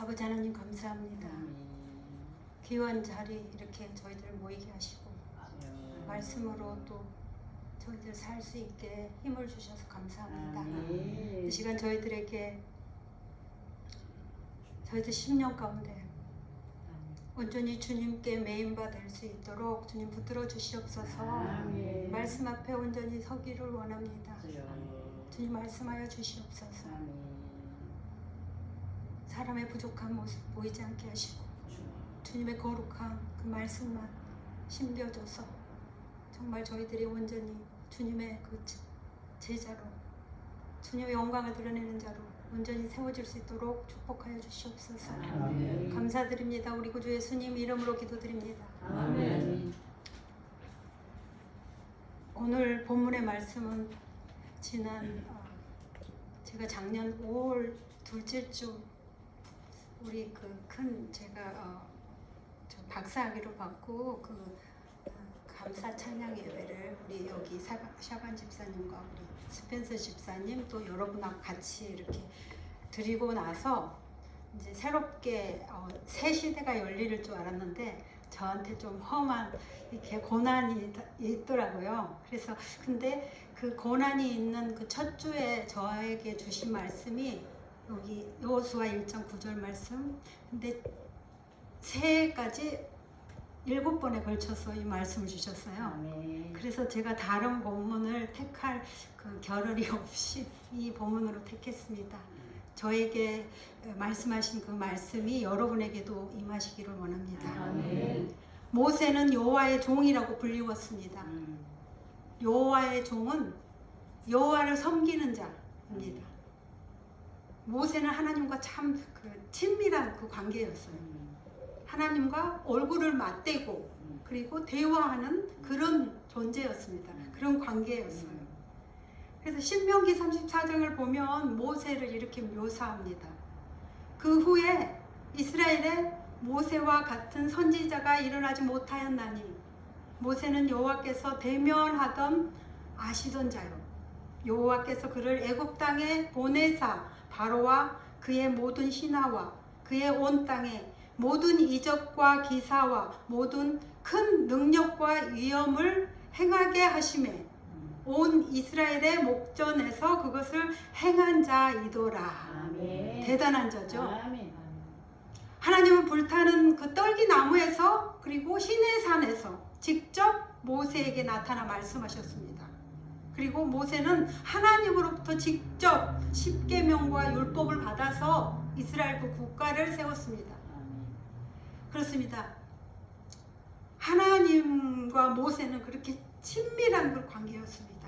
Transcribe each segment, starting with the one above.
아버지 하나님 감사합니다. 귀한 자리 이렇게 저희들 모이게 하시고 말씀으로 또 저희들 살 수 있게 힘을 주셔서 감사합니다. 이 시간 저희들에게 저희들 10년 가운데 온전히 주님께 메인바 될 수 있도록 주님 붙들어 주시옵소서. 말씀 앞에 온전히 서기를 원합니다. 주님 말씀하여 주시옵소서. 사람의 부족한 모습 보이지 않게 하시고 주님의 거룩한 그 말씀만 심겨줘서 정말 저희들이 온전히 주님의 그 제자로 주님의 영광을 드러내는 자로 온전히 세워질 수 있도록 축복하여 주시옵소서. 아멘. 감사드립니다. 우리 구주 예수님 이름으로 기도드립니다. 아멘. 오늘 본문의 말씀은 지난 제가 작년 5월 둘째 주 우리 그 큰 제가 저 박사학위로 받고 그 감사 찬양 예배를 우리 여기 샤반 집사님과 우리 스펜서 집사님 또 여러분하고 같이 이렇게 드리고 나서 이제 새롭게 새 시대가 열릴 줄 알았는데 저한테 좀 험한 이렇게 고난이 있더라고요. 그래서 근데 그 고난이 있는 그 첫 주에 저에게 주신 말씀이 여기 여호수아 1장 9절 말씀. 근데 새해까지 7번에 걸쳐서 이 말씀을 주셨어요. 그래서 제가 다른 본문을 택할 그 겨를이 없이 이 본문으로 택했습니다. 저에게 말씀하신 그 말씀이 여러분에게도 임하시기를 원합니다. 아멘. 모세는 여호와의 종이라고 불리웠습니다. 여호와의 종은 여호와를 섬기는 자입니다. 모세는 하나님과 참 그 친밀한 그 관계였어요. 하나님과 얼굴을 맞대고 그리고 대화하는 그런 존재였습니다. 그런 관계였어요. 그래서 신명기 34장을 보면 모세를 이렇게 묘사합니다. 그 후에 이스라엘에 모세와 같은 선지자가 일어나지 못하였나니 모세는 여호와께서 대면하던 아시던 자요 여호와께서 그를 애굽 땅에 보내사 바로와 그의 모든 신하와 그의 온 땅에 모든 이적과 기사와 모든 큰 능력과 위엄을 행하게 하심에 온 이스라엘의 목전에서 그것을 행한 자이더라. 아멘. 대단한 자죠. 아멘. 하나님은 불타는 그 떨기나무에서 그리고 시내산에서 직접 모세에게 나타나 말씀하셨습니다. 그리고 모세는 하나님으로부터 직접 십계명과 율법을 받아서 이스라엘 그 국가를 세웠습니다. 그렇습니다. 하나님과 모세는 그렇게 친밀한 그 관계였습니다.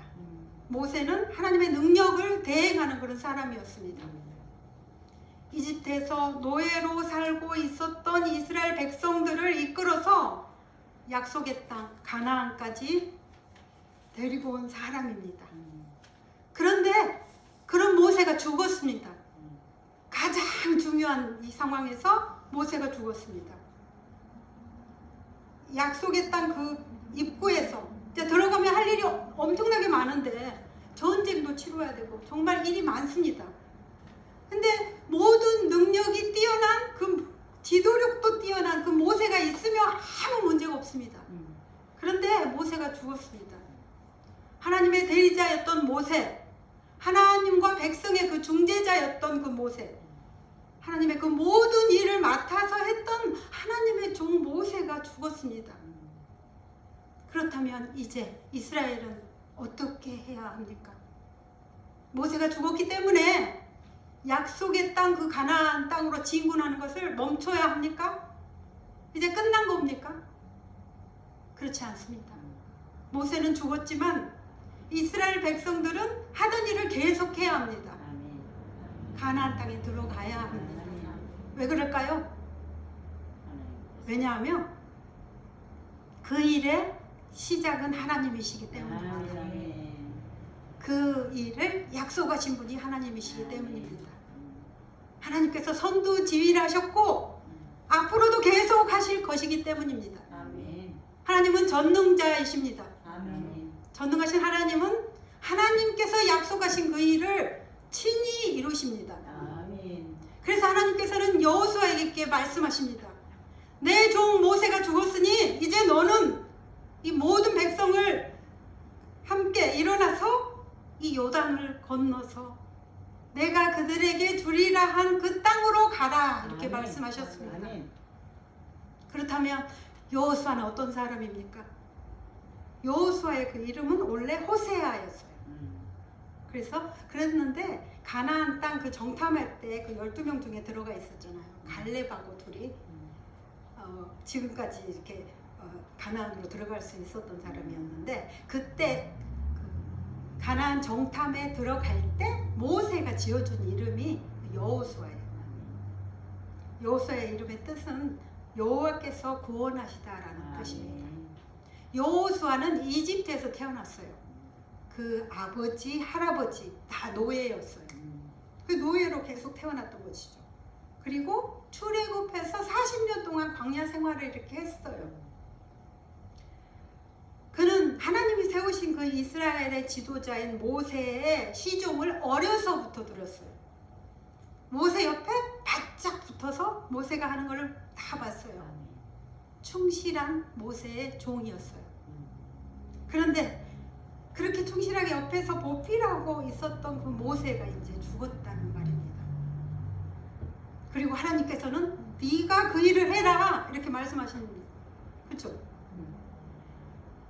모세는 하나님의 능력을 대행하는 그런 사람이었습니다. 이집트에서 노예로 살고 있었던 이스라엘 백성들을 이끌어서 약속의 땅 가나안까지 데리고 온 사람입니다. 그런데 그런 모세가 죽었습니다. 가장 중요한 이 상황에서 모세가 죽었습니다. 약속의 땅 그 입구에서 이제 들어가면 할 일이 엄청나게 많은데 전쟁도 치러야 되고 정말 일이 많습니다. 근데 모든 능력이 뛰어난 그 지도력도 뛰어난 그 모세가 있으면 아무 문제가 없습니다. 그런데 모세가 죽었습니다. 하나님의 대리자였던 모세, 하나님과 백성의 그 중재자였던 그 모세, 하나님의 그 모든 일을 맡아서 했던 하나님의 종 모세가 죽었습니다. 그렇다면 이제 이스라엘은 어떻게 해야 합니까? 모세가 죽었기 때문에 약속의 땅 그 가나안 땅으로 진군하는 것을 멈춰야 합니까? 이제 끝난 겁니까? 그렇지 않습니다. 모세는 죽었지만 이스라엘 백성들은 하던 일을 계속해야 합니다. 가나안 땅에 들어가야 합니다. 왜 그럴까요? 왜냐하면 그 일의 시작은 하나님이시기 때문입니다. 그 일을 약속하신 분이 하나님이시기 때문입니다. 하나님께서 선두지휘를 하셨고 앞으로도 계속 하실 것이기 때문입니다. 하나님은 전능자이십니다. 전능하신 하나님은 하나님께서 약속하신 그 일을 친히 이루십니다. 그래서 하나님께서는 여호수아에게 말씀하십니다. 내 종 모세가 죽었으니 이제 너는 이 모든 백성을 함께 일어나서 이 요단을 건너서 내가 그들에게 주리라 한 그 땅으로 가라, 이렇게 말씀하셨습니다. 그렇다면 여호수아는 어떤 사람입니까? 여호수아의 그 이름은 원래 호세아였어요. 그래서 그랬는데 가나안 땅 그 정탐할 때 그 12명 중에 들어가 있었잖아요. 갈렙하고 둘이 지금까지 이렇게 가나안으로 들어갈 수 있었던 사람이었는데, 그때 그 가나안 정탐에 들어갈 때 모세가 지어준 이름이 여호수아예요. 여호수아의 이름의 뜻은 여호와께서 구원하시다라는 뜻입니다. 여호수아는 이집트에서 태어났어요. 그 아버지, 할아버지 다 노예였어요. 그 노예로 계속 태어났던 것이죠. 그리고 출애굽해서 40년 동안 광야 생활을 이렇게 했어요. 그는 하나님이 세우신 그 이스라엘의 지도자인 모세의 시종을 어려서부터 들었어요. 모세 옆에 바짝 붙어서 모세가 하는 걸 다 봤어요. 충실한 모세의 종이었어요. 그런데 그렇게 충실하게 옆에서 보필하고 있었던 그 모세가 이제 죽었다는 말입니다. 그리고 하나님께서는 네가 그 일을 해라, 이렇게 말씀하십니다. 그렇죠?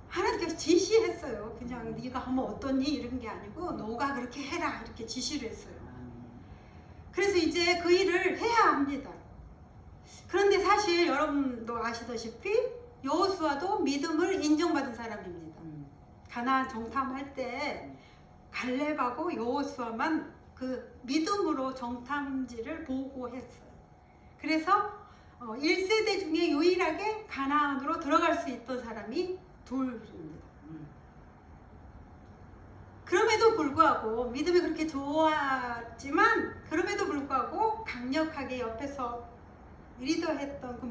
하나님께서 지시했어요. 그냥 네가 하면 어떠니 이런 게 아니고 너가 그렇게 해라, 이렇게 지시를 했어요. 그래서 이제 그 일을 해야 합니다. 그런데 사실 여러분도 아시다시피 여호수아도 믿음을 인정받은 사람입니다. 가나안 정탐할 때 갈렙하고 여호수아만 그 믿음으로 정탐지를 보고했어요. 그래서 1세대 중에 유일하게 가나안으로 들어갈 수 있던 사람이 둘입니다. 그럼에도 불구하고 믿음이 그렇게 좋았지만, 그럼에도 불구하고 강력하게 옆에서 리더했던 그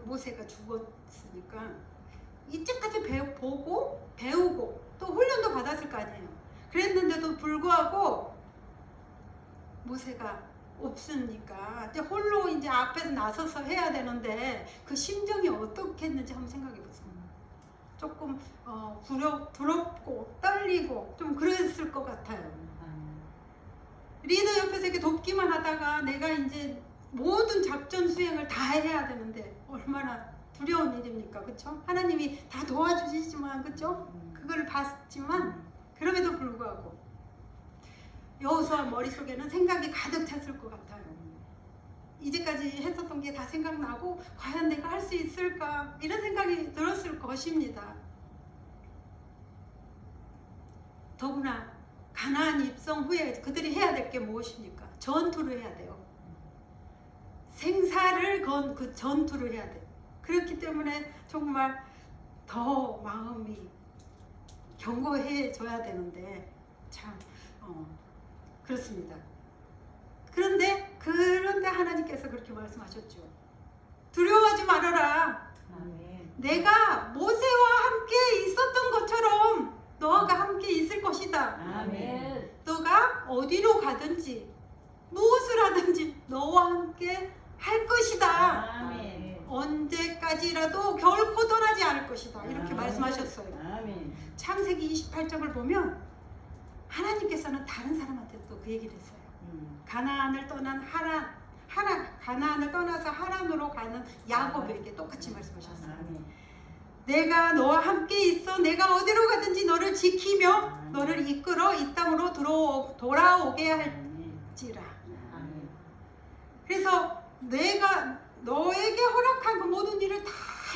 모세가 죽었으니까 이때까지 보고 배우고 또 훈련도 받았을 거 아니에요. 그랬는데도 불구하고 모세가 없으니까 이제 홀로 이제 앞에서 나서서 해야 되는데 그 심정이 어떻겠는지 한번 생각해 보세요. 조금 부럽고 떨리고 좀 그랬을 것 같아요. 리더 옆에서 이렇게 돕기만 하다가 내가 이제 모든 작전 수행을 다 해야 되는데 얼마나 두려운 일입니까? 그렇죠? 하나님이 다 도와주시지만, 그렇죠? 그걸 봤지만 그럼에도 불구하고 여호수아 머릿속에는 생각이 가득 찼을 것 같아요. 이제까지 했었던 게 다 생각나고 과연 내가 할 수 있을까, 이런 생각이 들었을 것입니다. 더구나 가나안 입성 후에 그들이 해야 될 게 무엇입니까? 전투를 해야 돼요. 생사를 건 그 전투를 해야 돼요. 그렇기 때문에 정말 더 마음이 견고해져야 되는데 참 그렇습니다. 그런데 하나님께서 그렇게 말씀하셨죠. 두려워하지 말아라. 아멘. 내가 모세와 함께 있었던 것처럼 너가 함께 있을 것이다. 아멘. 너가 어디로 가든지 무엇을 하든지 너와 함께 할 것이다. 아멘. 언제까지라도 결코 떠나지 않을 것이다. 이렇게 아멘. 말씀하셨어요. 아멘. 창세기 28장을 보면 하나님께서는 다른 사람한테 또 그 얘기를 했어요. 가나안을 떠난 가나안을 떠나서 하란으로 가는 야곱에게 똑같이 말씀하셨어요. 아멘. 내가 너와 함께 있어. 내가 어디로 가든지 너를 지키며 아멘. 너를 이끌어 이 땅으로 돌아오게 아멘. 할지라. 아멘. 그래서 내가 너에게 허락한 그 모든 일을 다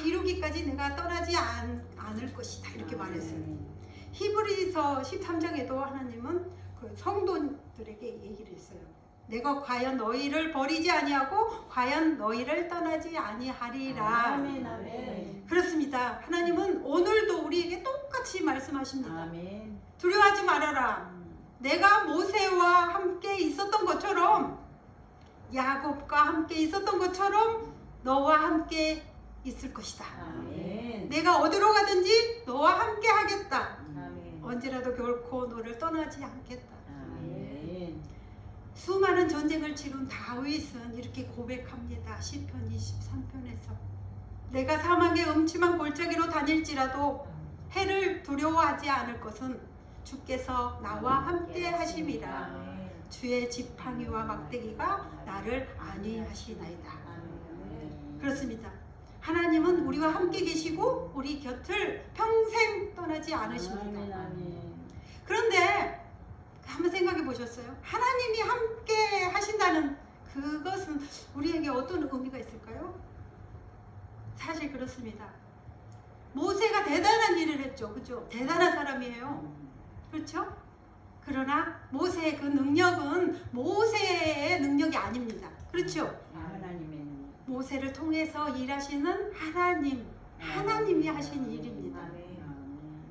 이루기까지 내가 떠나지 않을 것이다. 이렇게 말했어요. 히브리서 13장에도 하나님은 그 성도들에게 얘기를 했어요. 내가 과연 너희를 버리지 아니하고 과연 너희를 떠나지 아니하리라. 아멘. 아멘. 그렇습니다. 하나님은 오늘도 우리에게 똑같이 말씀하십니다. 아멘. 두려워하지 말아라. 내가 모세와 함께 있었던 것처럼, 야곱과 함께 있었던 것처럼 너와 함께 있을 것이다. 아멘. 내가 어디로 가든지 너와 함께 하겠다. 아멘. 언제라도 결코 너를 떠나지 않겠다. 아멘. 수많은 전쟁을 치룬 다윗은 이렇게 고백합니다. 시편 23편에서 내가 사망의 음침한 골짜기로 다닐지라도 해를 두려워하지 않을 것은 주께서 나와 함께 하심이라. 주의 지팡이와 막대기가 나를 안위하시나이다. 그렇습니다. 하나님은 우리와 함께 계시고 우리 곁을 평생 떠나지 않으십니다. 그런데 한번 생각해 보셨어요? 하나님이 함께 하신다는 그것은 우리에게 어떤 의미가 있을까요? 사실 그렇습니다. 모세가 대단한 일을 했죠. 그렇죠? 대단한 사람이에요. 그렇죠? 그러나 모세의 그 능력은 모세의 능력이 아닙니다. 그렇죠? 모세를 통해서 일하시는 하나님이 하신 일입니다.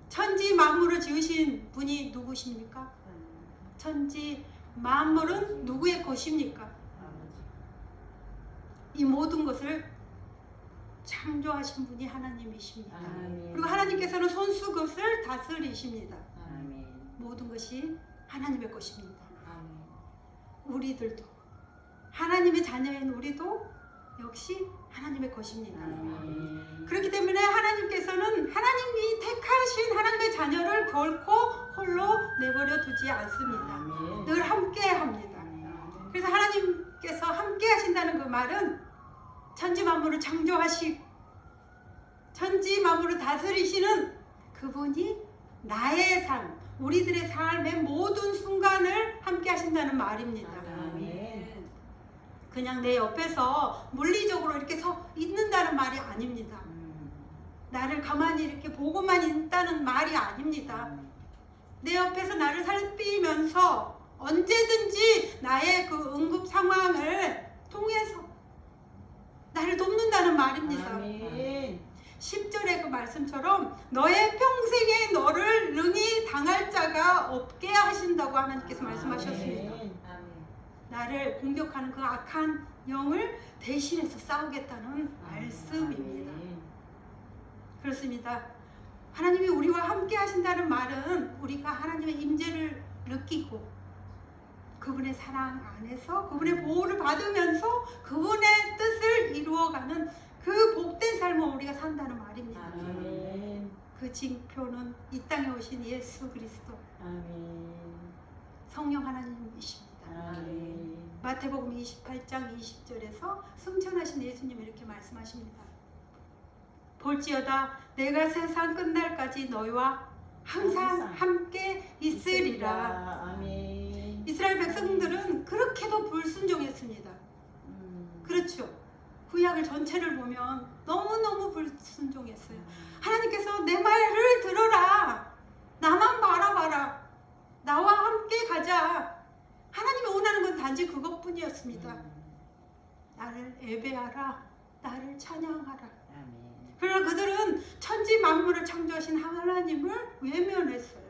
천지 만물을 지으신 분이 누구십니까? 천지 만물은 누구의 것입니까? 이 모든 것을 창조하신 분이 하나님이십니다. 그리고 하나님께서는 손수 것을 다스리십니다. 모든 것이 하나님의 것입니다. 우리들도 하나님의 자녀인 우리도 역시 하나님의 것입니다. 그렇기 때문에 하나님께서는 하나님이 택하신 하나님의 자녀를 결코 홀로 내버려 두지 않습니다. 늘 함께 합니다. 그래서 하나님께서 함께 하신다는 그 말은 천지 만물을 창조하시고 천지 만물을 다스리시는 그분이 나의 삶, 우리들의 삶의 모든 순간을 함께 하신다는 말입니다. 그냥 내 옆에서 물리적으로 이렇게 서 있는다는 말이 아닙니다. 나를 가만히 이렇게 보고만 있다는 말이 아닙니다. 내 옆에서 나를 살피면서 언제든지 나의 그 응급 상황을 통해서 나를 돕는다는 말입니다. 10절의 그 말씀처럼 너의 평생에 너를 능히 당할 자가 없게 하신다고 하나님께서 말씀하셨습니다. 나를 공격하는 그 악한 영을 대신해서 싸우겠다는 말씀입니다. 그렇습니다. 하나님이 우리와 함께 하신다는 말은 우리가 하나님의 임재를 느끼고 그분의 사랑 안에서 그분의 보호를 받으면서 그분의 뜻을 이루어가는 그 복된 삶을 우리가 산다는 말입니다. 그 징표는 이 땅에 오신 예수 그리스도 성령 하나님이십니다. 마태복음 28장 20절에서 승천하신 예수님이 이렇게 말씀하십니다. 볼지어다 내가 세상 끝날까지 너희와 항상 함께 있으리라. 이스라엘 백성들은 그렇게도 불순종했습니다. 그렇죠. 구약을 전체를 보면 너무너무 불순종했어요. 하나님께서 내 말을 들어라. 나만 바라봐라. 나와 함께 가자. 하나님이 원하는 건 단지 그것뿐이었습니다. 나를 예배하라. 나를 찬양하라. 그러나 그들은 천지 만물을 창조하신 하나님을 외면했어요.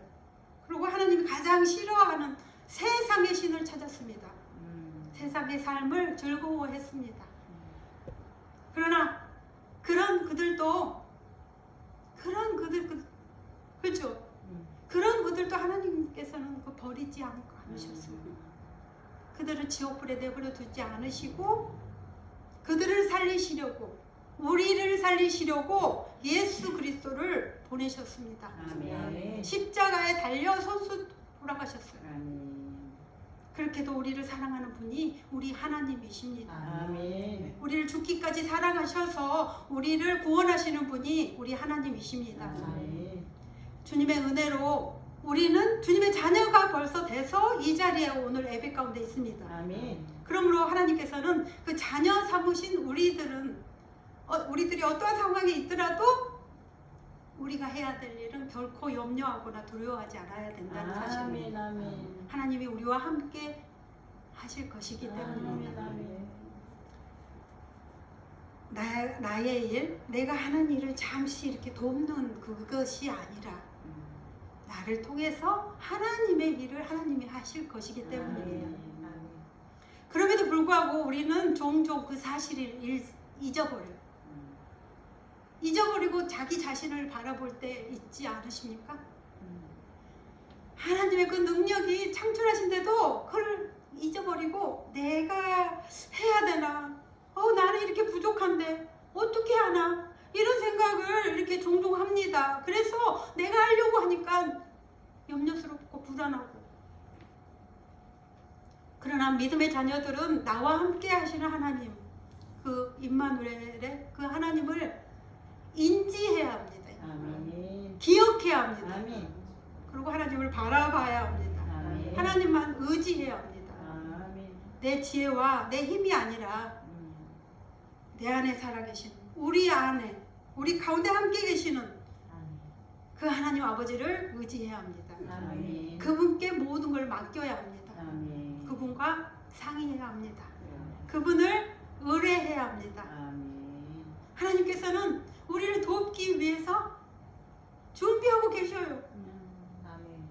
그리고 하나님이 가장 싫어하는 세상의 신을 찾았습니다. 세상의 삶을 즐거워했습니다. 그러나 그런 그들도 그렇죠. 그런 그들도 하나님께서는 버리지 않으셨습니다. 그들을 지옥불에 내버려 두지 않으시고 그들을 살리시려고 우리를 살리시려고 예수 그리스도를 보내셨습니다. 십자가에 달려 손수 돌아가셨어요. 그렇게도 우리를 사랑하는 분이 우리 하나님이십니다. 우리를 죽기까지 사랑하셔서 우리를 구원하시는 분이 우리 하나님이십니다. 주님의 은혜로 우리는 주님의 자녀가 벌써 돼서 이 자리에 오늘 예배 가운데 있습니다. 그러므로 하나님께서는 그 자녀 삼으신 우리들이 어떠한 상황에 있더라도 우리가 해야 될 일은 결코 염려하거나 두려워하지 않아야 된다는 사실입니다. 하나님이 우리와 함께 하실 것이기 때문입니다. 나의 일, 내가 하는 일을 잠시 이렇게 돕는 그것이 아니라 나를 통해서 하나님의 일을 하나님이 하실 것이기 때문입니다. 그럼에도 불구하고 우리는 종종 그 사실을 잊어버리고 자기 자신을 바라볼 때 있지 않으십니까? 하나님의 그 능력이 창출하신데도 그걸 잊어버리고 내가 해야 되나? 나는 이렇게 부족한데 어떻게 하나? 이런 생각을 이렇게 종종 합니다. 그래서 내가 하려고 하니까 염려스럽고 불안하고. 그러나 믿음의 자녀들은 나와 함께 하시는 하나님, 그 임마누엘의 그 하나님을 인지해야 합니다. 아멘. 기억해야 합니다. 아멘. 그리고 하나님을 바라봐야 합니다. 아멘. 하나님만 의지해야 합니다. 아멘. 내 지혜와 내 힘이 아니라 내 안에 살아계신 우리 안에 우리 가운데 함께 계시는 그 하나님 아버지를 의지해야 합니다. 아멘. 그분께 모든 걸 맡겨야 합니다. 아멘. 그분과 상의해야 합니다. 그분을 의뢰해야 합니다. 아멘. 하나님께서는 우리를 돕기 위해서 준비하고 계셔요. 아멘.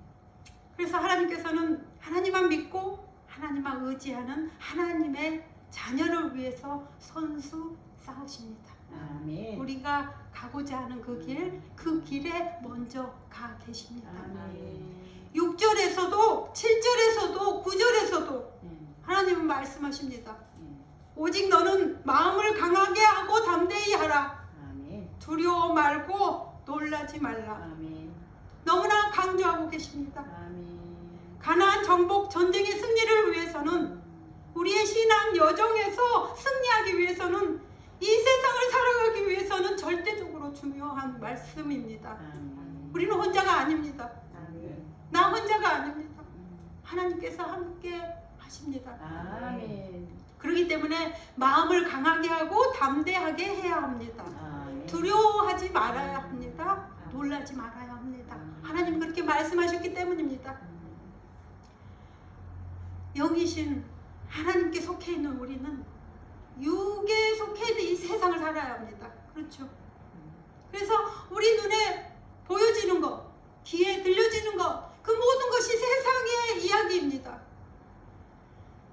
그래서 하나님께서는 하나님만 믿고 하나님만 의지하는 하나님의 자녀를 위해서 선수 싸우십니다. 아멘. 우리가 가고자 하는 그 길에 먼저 가 계십니다. 아멘. 6절에서도 7절에서도 9절에서도 음. 하나님은 말씀하십니다. 음. 오직 너는 마음을 강하게 하고 담대히 하라. 아멘. 두려워 말고 놀라지 말라. 아멘. 너무나 강조하고 계십니다. 아멘. 가나안 정복 전쟁의 승리를 위해서는 우리의 신앙 여정에서 승리하기 위해서는 이 세상을 살아가기 위해서는 절대적으로 중요한 말씀입니다. 아멘. 우리는 혼자가 아닙니다. 아멘. 나 혼자가 아닙니다. 하나님께서 함께 하십니다. 아멘. 그렇기 때문에 마음을 강하게 하고 담대하게 해야 합니다. 아멘. 두려워하지 말아야 합니다. 놀라지 말아야 합니다. 하나님 그렇게 말씀하셨기 때문입니다. 영이신 하나님께 속해 있는 우리는 육에 속해 있는 이 세상을 살아야 합니다. 그렇죠? 그래서 우리 눈에 보여지는 것, 귀에 들려지는 것, 그 모든 것이 세상의 이야기입니다.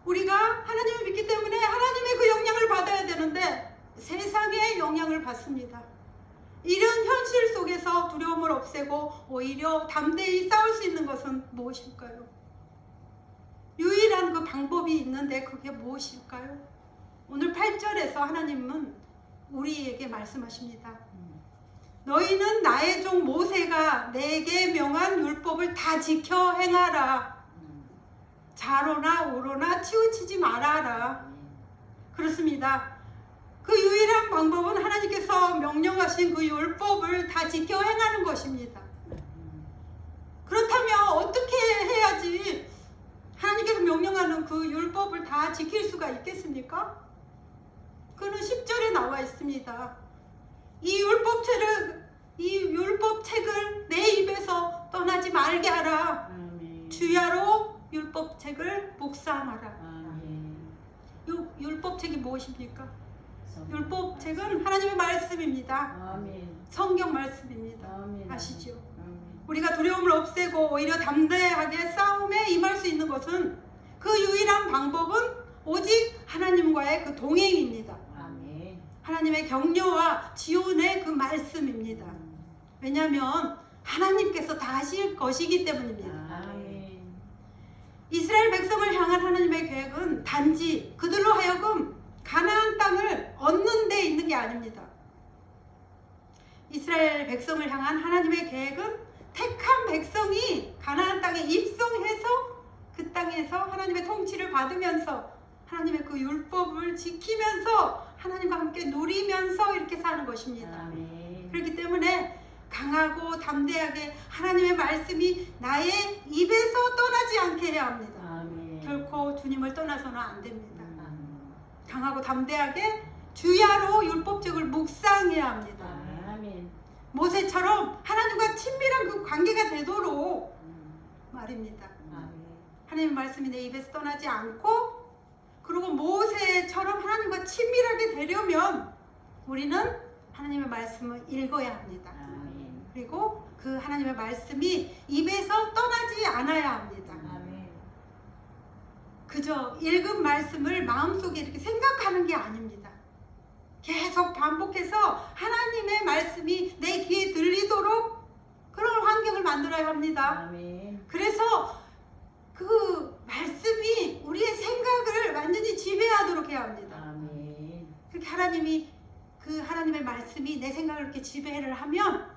우리가 하나님을 믿기 때문에 하나님의 그 영향을 받아야 되는데 세상의 영향을 받습니다. 이런 현실 속에서 두려움을 없애고 오히려 담대히 싸울 수 있는 것은 무엇일까요? 유일한 그 방법이 있는데 그게 무엇일까요? 오늘 8절에서 하나님은 우리에게 말씀하십니다. 너희는 나의 종 모세가 내게 명한 율법을 다 지켜 행하라. 좌로나 우로나 치우치지 말아라. 그렇습니다. 그 유일한 방법은 하나님께서 명령하신 그 율법을 다 지켜 행하는 것입니다. 그렇다면 어떻게 해야지 하나님께서 명령하는 그 율법을 다 지킬 수가 있겠습니까? 그는 10절에 나와 있습니다. 이 율법책을 내 입에서 떠나지 말게 하라. 아멘. 주야로 율법책을 묵상하라. 아멘. 율법책이 무엇입니까? 성경 율법책은 하나님의 말씀입니다. 아멘. 성경 말씀입니다. 아멘. 아시죠? 아멘. 우리가 두려움을 없애고 오히려 담대하게 싸움에 임할 수 있는 것은 그 유일한 방법은 오직 하나님과의 그 동행입니다. 아멘. 하나님의 격려와 지원의 그 말씀입니다. 왜냐하면 하나님께서 다 하실 것이기 때문입니다. 아멘. 이스라엘 백성을 향한 하나님의 계획은 단지 그들로 하여금 가나안 땅을 얻는 데 있는 게 아닙니다. 이스라엘 백성을 향한 하나님의 계획은 택한 백성이 가나안 땅에 입성해서 그 땅에서 하나님의 통치를 받으면서 하나님의 그 율법을 지키면서 하나님과 함께 누리면서 이렇게 사는 것입니다. 아멘. 그렇기 때문에 강하고 담대하게 하나님의 말씀이 나의 입에서 떠나지 않게 해야 합니다. 아멘. 결코 주님을 떠나서는 안 됩니다. 아멘. 강하고 담대하게 주야로 율법책을 묵상해야 합니다. 아멘. 모세처럼 하나님과 친밀한 그 관계가 되도록 말입니다. 아멘. 하나님의 말씀이 내 입에서 떠나지 않고, 그리고 모세처럼 하나님과 친밀하게 되려면 우리는 하나님의 말씀을 읽어야 합니다. 아멘. 그리고 그 하나님의 말씀이 입에서 떠나지 않아야 합니다. 아멘. 그저 읽은 말씀을 마음속에 이렇게 생각하는 게 아닙니다. 계속 반복해서 하나님의 말씀이 내 귀에 들리도록 그런 환경을 만들어야 합니다. 아멘. 그래서 그 말씀이 우리의 생각을 완전히 지배하도록 해야 합니다. 아멘. 그렇게 하나님이 그 하나님의 말씀이 내 생각을 이렇게 지배를 하면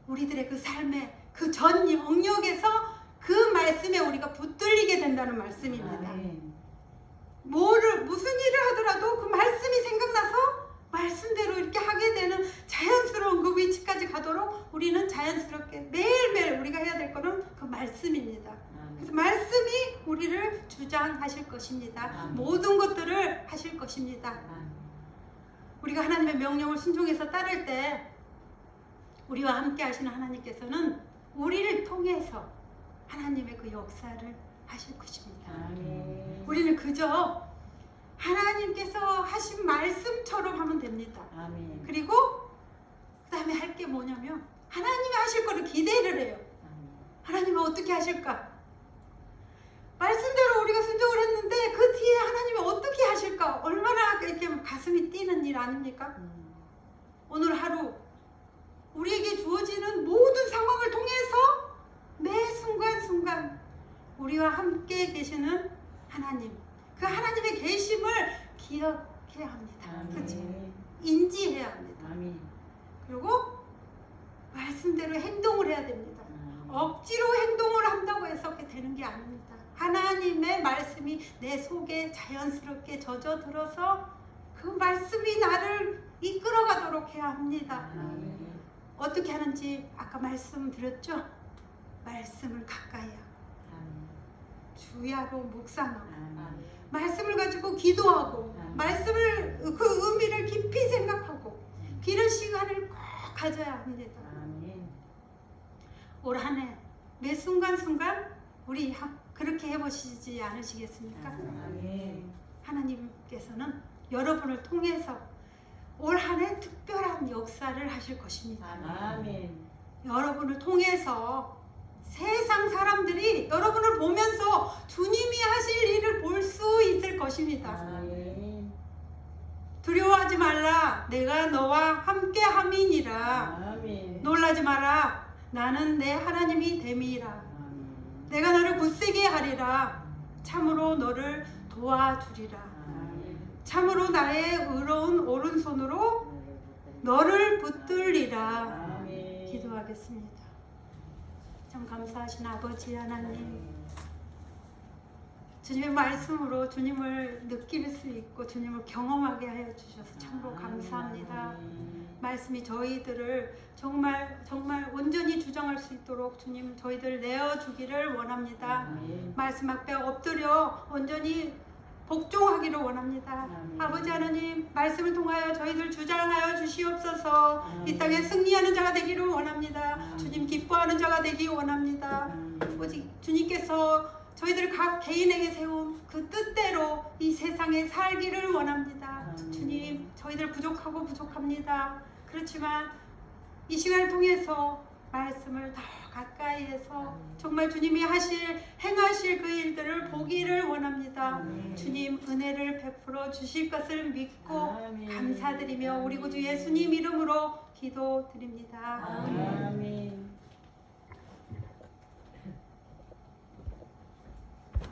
우리들의 그 삶의 그 전 영역에서 그 말씀에 우리가 붙들리게 된다는 말씀입니다. 아멘. 무슨 일을 하더라도 그 말씀이 생각나서 말씀대로 이렇게 하게 되는 자연스러운 그 위치까지 가도록 우리는 자연스럽게 매일매일 우리가 해야 될 거는 그 말씀입니다. 그래서 말씀이 우리를 주장하실 것입니다. 아멘. 모든 것들을 하실 것입니다. 아멘. 우리가 하나님의 명령을 순종해서 따를 때 우리와 함께 하시는 하나님께서는 우리를 통해서 하나님의 그 역사를 하실 것입니다. 아멘. 우리는 그저 하나님께서 하신 말씀처럼 하면 됩니다. 아멘. 그리고 그 다음에 할 게 뭐냐면 하나님이 하실 거를 기대를 해요. 아멘. 하나님은 어떻게 하실까? 말씀대로 우리가 순종을 했는데 그 뒤에 하나님이 어떻게 하실까? 얼마나 이렇게 가슴이 뛰는 일 아닙니까? 오늘 하루 우리에게 주어지는 모든 상황을 통해서 매 순간순간 우리와 함께 계시는 하나님, 그 하나님의 계심을 기억해야 합니다. 그렇죠? 아멘. 인지해야 합니다. 아멘. 그리고 말씀대로 행동을 해야 됩니다. 억지로 행동을 한다고 해서 그렇게 되는 게 아닙니다. 하나님의 말씀이 내 속에 자연스럽게 젖어들어서 그 말씀이 나를 이끌어가도록 해야 합니다. 아멘. 어떻게 하는지 아까 말씀드렸죠? 말씀을 가까이 하고 아멘. 주야로 묵상하고 아멘. 말씀을 가지고 기도하고 아멘. 말씀을 그 의미를 깊이 생각하고 그런 시간을 꼭 가져야 합니다. 아멘. 올 한 해 매 순간순간 우리 그렇게 해보시지 않으시겠습니까? 아멘. 하나님께서는 여러분을 통해서 올 한 해 특별한 역사를 하실 것입니다. 아멘. 여러분을 통해서 세상 사람들이 여러분을 보면서 주님이 하실 일을 볼 수 있을 것입니다. 아멘. 두려워하지 말라. 내가 너와 함께 함이니라. 아멘. 놀라지 마라. 나는 내 하나님이 됨이라. 아멘. 내가 너를 굳세게 하리라. 참으로 너를 도와주리라. 아멘. 참으로 나의 의로운 오른손으로 너를 붙들리라. 아멘. 기도하겠습니다. 참 감사하신 아버지 하나님, 주님의 말씀으로 주님을 느낄 수 있고 주님을 경험하게 하여 주셔서 참으로 감사합니다. 말씀이 저희들을 정말 온전히 주장할 수 있도록 주님 저희들 내어주기를 원합니다. 말씀 앞에 엎드려 온전히 복종하기를 원합니다. 아버지 하나님, 말씀을 통하여 저희들 주장하여 주시옵소서. 이 땅에 승리하는 자가 되기를 원합니다. 주님 기뻐하는 자가 되기 원합니다. 오직 주님께서 저희들 각 개인에게 세운 그 뜻대로 이 세상에 살기를 원합니다. 주님, 저희들 부족합니다. 그렇지만 이 시간을 통해서 말씀을 더 가까이에서 정말 주님이 행하실 그 일들을 보기를 원합니다. 주님 은혜를 베풀어 주실 것을 믿고 감사드리며 우리 구주 예수님 이름으로 기도드립니다. 아멘.